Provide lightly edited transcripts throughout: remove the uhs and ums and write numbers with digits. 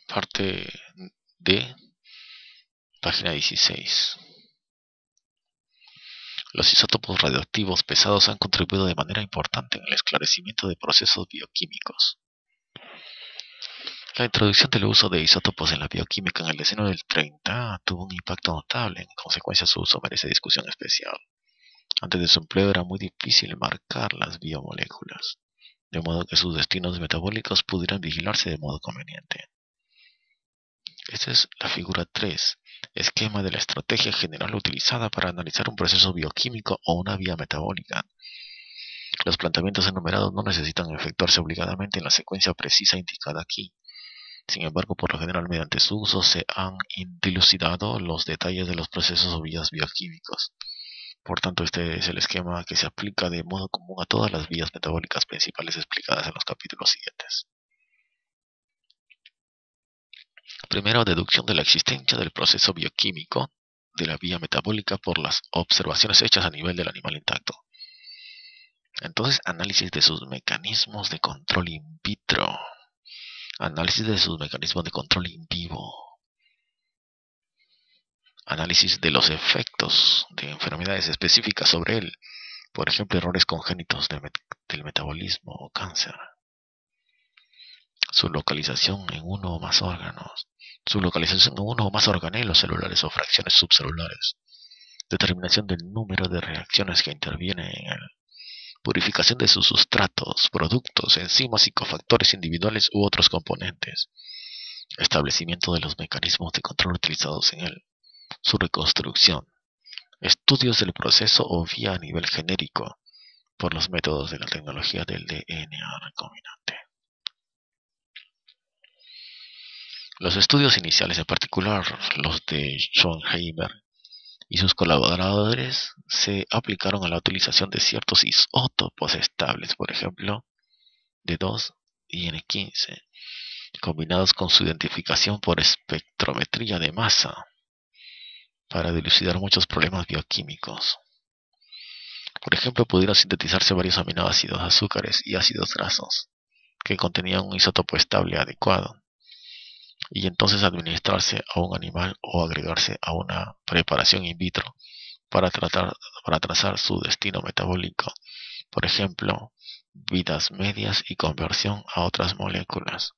Parte D, página 16. Los isótopos radioactivos pesados han contribuido de manera importante en el esclarecimiento de procesos bioquímicos. La introducción del uso de isótopos en la bioquímica en el decenio del 30 tuvo un impacto notable. En consecuencia, su uso merece discusión especial. Antes de su empleo era muy difícil marcar las biomoléculas, de modo que sus destinos metabólicos pudieran vigilarse de modo conveniente. Esta es la figura 3, esquema de la estrategia general utilizada para analizar un proceso bioquímico o una vía metabólica. Los planteamientos enumerados no necesitan efectuarse obligadamente en la secuencia precisa indicada aquí. Sin embargo, por lo general, mediante su uso se han dilucidado los detalles de los procesos o vías bioquímicos. Por tanto, este es el esquema que se aplica de modo común a todas las vías metabólicas principales explicadas en los capítulos siguientes. Primero, deducción de la existencia del proceso bioquímico de la vía metabólica por las observaciones hechas a nivel del animal intacto. Entonces, análisis de sus mecanismos de control in vitro. Análisis de sus mecanismos de control in vivo. Análisis de los efectos de enfermedades específicas sobre él. Por ejemplo, errores congénitos del metabolismo o cáncer. Su localización en uno o más órganos. Su localización en uno o más organelos celulares o fracciones subcelulares. Determinación del número de reacciones que intervienen en él. Purificación de sus sustratos, productos, enzimas y cofactores individuales u otros componentes. Establecimiento de los mecanismos de control utilizados en él. Su reconstrucción. Estudios del proceso o vía a nivel genérico por los métodos de la tecnología del DNA recombinante. Los estudios iniciales, en particular los de Schonheimer y sus colaboradores, se aplicaron a la utilización de ciertos isótopos estables, por ejemplo, de 2 y N15, combinados con su identificación por espectrometría de masa, para dilucidar muchos problemas bioquímicos. Por ejemplo, pudieron sintetizarse varios aminoácidos, azúcares y ácidos grasos que contenían un isótopo estable adecuado, y entonces administrarse a un animal o agregarse a una preparación in vitro para trazar su destino metabólico, por ejemplo, vidas medias y conversión a otras moléculas.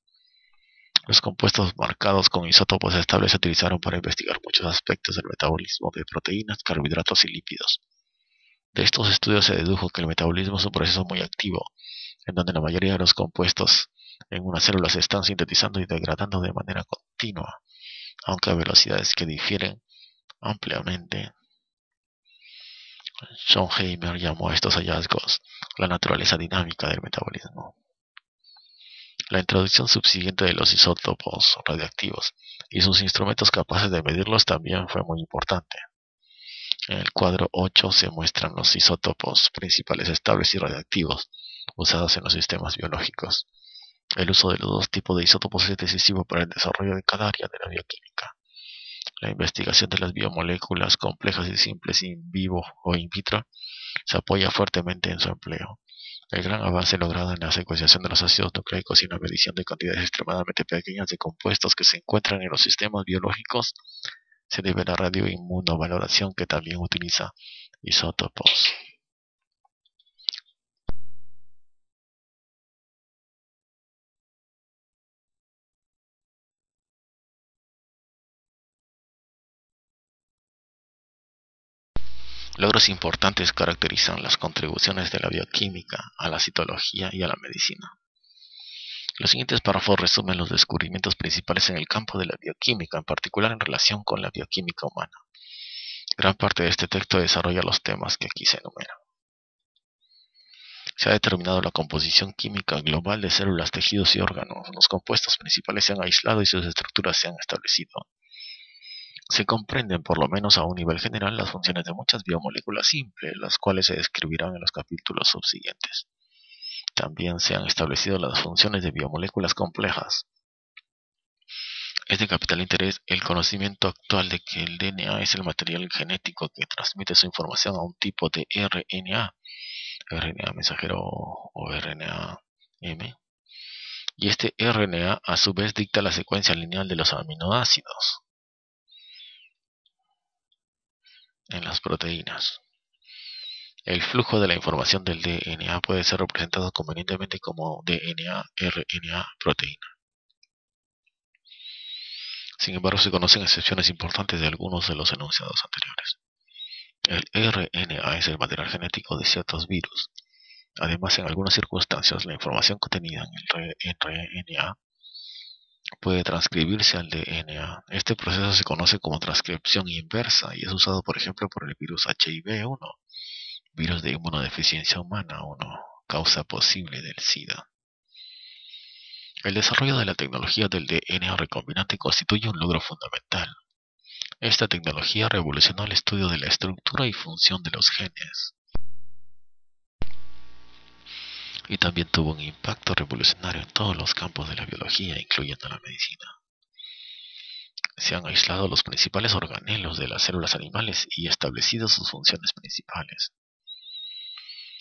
Los compuestos marcados con isótopos estables se utilizaron para investigar muchos aspectos del metabolismo de proteínas, carbohidratos y lípidos. De estos estudios se dedujo que el metabolismo es un proceso muy activo, en donde la mayoría de los compuestos en una célula se están sintetizando y degradando de manera continua, aunque a velocidades que difieren ampliamente. Schonheimer llamó a estos hallazgos la naturaleza dinámica del metabolismo. La introducción subsiguiente de los isótopos radiactivos y sus instrumentos capaces de medirlos también fue muy importante. En el cuadro 8 se muestran los isótopos principales estables y radiactivos usados en los sistemas biológicos. El uso de los dos tipos de isótopos es decisivo para el desarrollo de cada área de la bioquímica. La investigación de las biomoléculas complejas y simples in vivo o in vitro se apoya fuertemente en su empleo. El gran avance logrado en la secuenciación de los ácidos nucleicos y en la medición de cantidades extremadamente pequeñas de compuestos que se encuentran en los sistemas biológicos se debe a la radioinmunovaloración, que también utiliza isótopos. Logros importantes caracterizan las contribuciones de la bioquímica a la citología y a la medicina. Los siguientes párrafos resumen los descubrimientos principales en el campo de la bioquímica, en particular en relación con la bioquímica humana. Gran parte de este texto desarrolla los temas que aquí se enumeran. Se ha determinado la composición química global de células, tejidos y órganos. Los compuestos principales se han aislado y sus estructuras se han establecido. Se comprenden, por lo menos a un nivel general, las funciones de muchas biomoléculas simples, las cuales se describirán en los capítulos subsiguientes. También se han establecido las funciones de biomoléculas complejas. Es de capital interés el conocimiento actual de que el DNA es el material genético que transmite su información a un tipo de RNA mensajero o RNA-M, y este RNA a su vez dicta la secuencia lineal de los aminoácidos en las proteínas. El flujo de la información del DNA puede ser representado convenientemente como DNA, RNA, proteína. Sin embargo, se conocen excepciones importantes de algunos de los enunciados anteriores. El RNA es el material genético de ciertos virus. Además, en algunas circunstancias, la información contenida en el RNA puede transcribirse al DNA. Este proceso se conoce como transcripción inversa y es usado, por ejemplo, por el virus HIV-1, virus de inmunodeficiencia humana 1, causa posible del SIDA. El desarrollo de la tecnología del DNA recombinante constituye un logro fundamental. Esta tecnología revolucionó el estudio de la estructura y función de los genes, y también tuvo un impacto revolucionario en todos los campos de la biología, incluyendo la medicina. Se han aislado los principales organelos de las células animales y establecido sus funciones principales.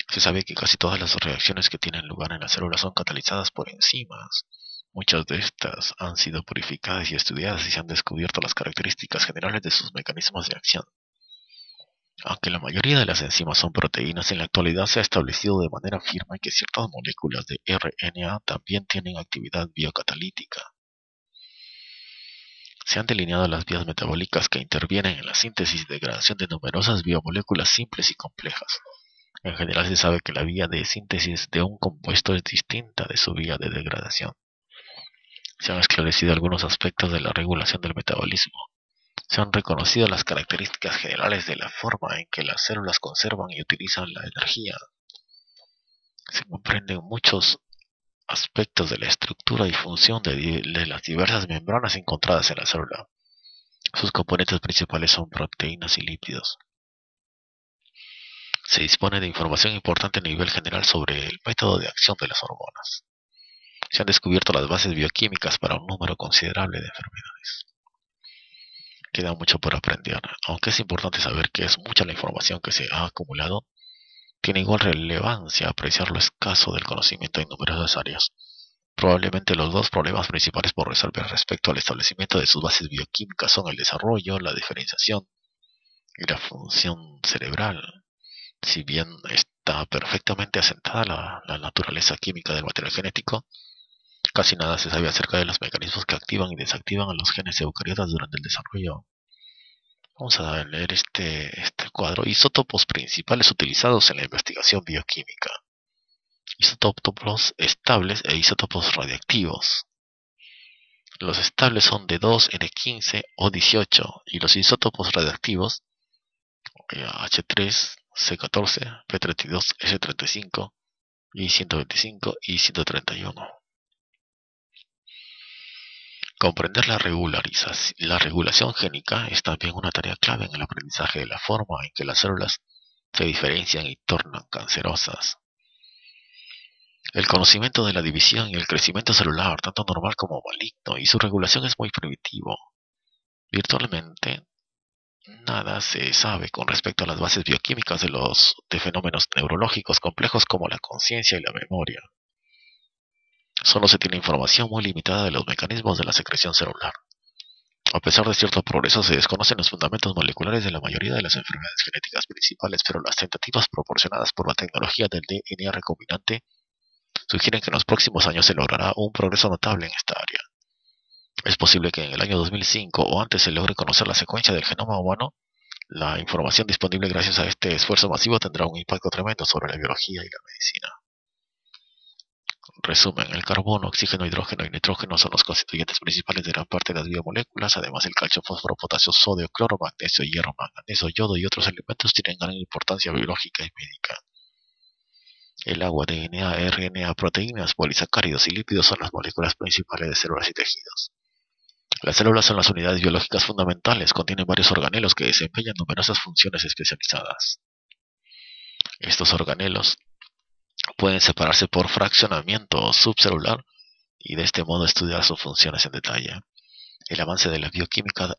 Se sabe que casi todas las reacciones que tienen lugar en las células son catalizadas por enzimas. Muchas de estas han sido purificadas y estudiadas y se han descubierto las características generales de sus mecanismos de acción. Aunque la mayoría de las enzimas son proteínas, en la actualidad se ha establecido de manera firme que ciertas moléculas de RNA también tienen actividad biocatalítica. Se han delineado las vías metabólicas que intervienen en la síntesis y degradación de numerosas biomoléculas simples y complejas. En general se sabe que la vía de síntesis de un compuesto es distinta de su vía de degradación. Se han esclarecido algunos aspectos de la regulación del metabolismo. Se han reconocido las características generales de la forma en que las células conservan y utilizan la energía. Se comprenden muchos aspectos de la estructura y función de las diversas membranas encontradas en la célula. Sus componentes principales son proteínas y lípidos. Se dispone de información importante a nivel general sobre el método de acción de las hormonas. Se han descubierto las bases bioquímicas para un número considerable de enfermedades. Queda mucho por aprender, aunque es importante saber que es mucha la información que se ha acumulado. Tiene igual relevancia apreciar lo escaso del conocimiento en numerosas áreas. Probablemente los dos problemas principales por resolver respecto al establecimiento de sus bases bioquímicas son el desarrollo, la diferenciación y la función cerebral. Si bien está perfectamente asentada la naturaleza química del material genético, casi nada se sabe acerca de los mecanismos que activan y desactivan a los genes eucariotas durante el desarrollo. Vamos a leer este cuadro. Isótopos principales utilizados en la investigación bioquímica. Isótopos estables e isótopos radiactivos. Los estables son de 2, N15 o 18 y los isótopos radiactivos H3, C14, P32, S35, I125 y 131. Comprender la regulación génica es también una tarea clave en el aprendizaje de la forma en que las células se diferencian y tornan cancerosas. El conocimiento de la división y el crecimiento celular, tanto normal como maligno, y su regulación es muy primitivo. Virtualmente, nada se sabe con respecto a las bases bioquímicas de fenómenos neurológicos complejos como la conciencia y la memoria. Solo se tiene información muy limitada de los mecanismos de la secreción celular. A pesar de cierto progreso, se desconocen los fundamentos moleculares de la mayoría de las enfermedades genéticas principales, pero las tentativas proporcionadas por la tecnología del DNA recombinante sugieren que en los próximos años se logrará un progreso notable en esta área. Es posible que en el año 2005 o antes se logre conocer la secuencia del genoma humano. La información disponible gracias a este esfuerzo masivo tendrá un impacto tremendo sobre la biología y la medicina. Resumen: el carbono, oxígeno, hidrógeno y nitrógeno son los constituyentes principales de gran parte de las biomoléculas. Además, el calcio, fósforo, potasio, sodio, cloro, magnesio, hierro, manganeso, yodo y otros elementos tienen gran importancia biológica y médica. El agua, DNA, RNA, proteínas, polisacáridos y lípidos son las moléculas principales de células y tejidos. Las células son las unidades biológicas fundamentales, contienen varios organelos que desempeñan numerosas funciones especializadas. Estos organelos pueden separarse por fraccionamiento subcelular y de este modo estudiar sus funciones en detalle. El avance de la bioquímica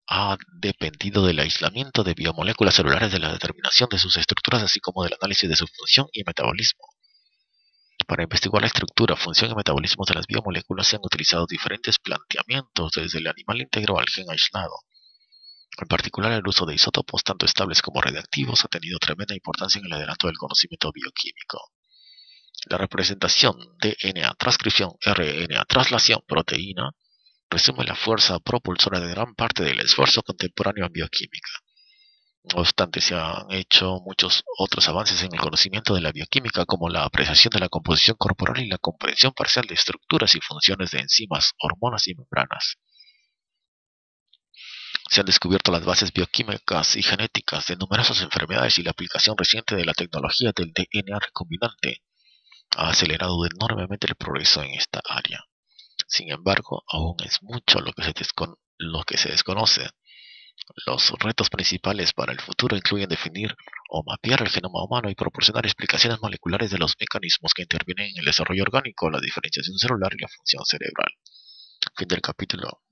ha dependido del aislamiento de biomoléculas celulares, de la determinación de sus estructuras, así como del análisis de su función y metabolismo. Para investigar la estructura, función y metabolismo de las biomoléculas se han utilizado diferentes planteamientos, desde el animal íntegro al gen aislado. En particular, el uso de isótopos tanto estables como radiactivos ha tenido tremenda importancia en el adelanto del conocimiento bioquímico. La representación DNA, transcripción, RNA, traslación, proteína, resume la fuerza propulsora de gran parte del esfuerzo contemporáneo en bioquímica. No obstante, se han hecho muchos otros avances en el conocimiento de la bioquímica, como la apreciación de la composición corporal y la comprensión parcial de estructuras y funciones de enzimas, hormonas y membranas. Se han descubierto las bases bioquímicas y genéticas de numerosas enfermedades, y la aplicación reciente de la tecnología del DNA recombinante ha acelerado enormemente el progreso en esta área. Sin embargo, aún es mucho lo que se desconoce. Los retos principales para el futuro incluyen definir o mapear el genoma humano y proporcionar explicaciones moleculares de los mecanismos que intervienen en el desarrollo orgánico, la diferenciación celular y la función cerebral. Fin del capítulo.